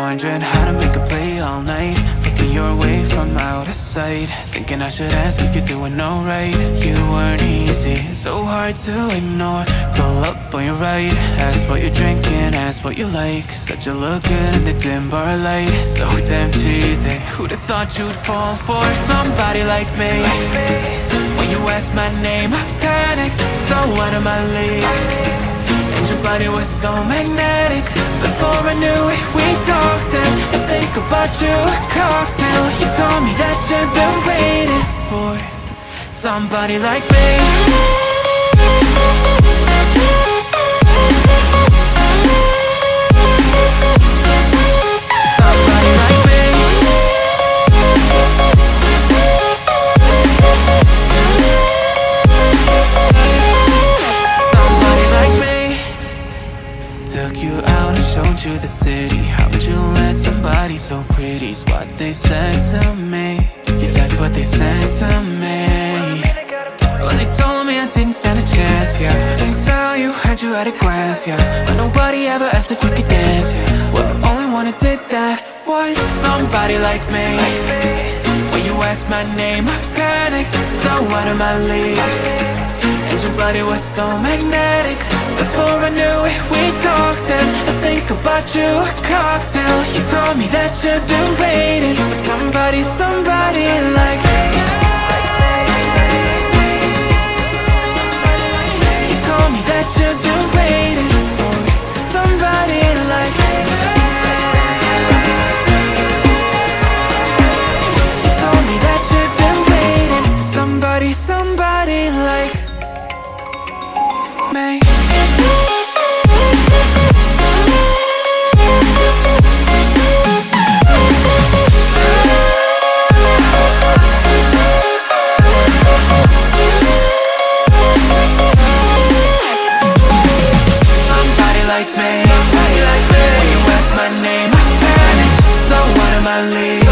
wondering how to make a play all night, looking your way from out of sight, thinking I should ask if you're doing alright. You weren't easy, so hard to ignore. Pull up on your right, ask what you're drinking, ask what you like. Said you look good in the dim bar light, so damn cheesy. Who'd have thought you'd fall for somebody like me? When you asked my name, I panicked, so out of my league. And your body was so magnetic. Before I knew it, we talked, and I think about you a cocktail. You told me that you've been waiting for somebody like me. Somebody like me. Somebody like me. Took you out and showed you the city. How'd you let somebody so pretty's what they said to me? Yeah, that's what they said to me. Well, they told me I didn't stand a chance, yeah. Face value, had you at a glance, yeah. But nobody ever asked if you could dance, yeah. Well, only one who did that was somebody like me. When you asked my name, I panicked, so out of my league. And your body was so magnetic. Before I knew it, we talked, and I think about you a cocktail. You told me that you've been waiting for somebody, somebody like me. You told me that you've been waiting for somebody like me. You told me that you've been waiting for somebody, somebody like me. Like me, when you ask my name, I panic, so out of my league.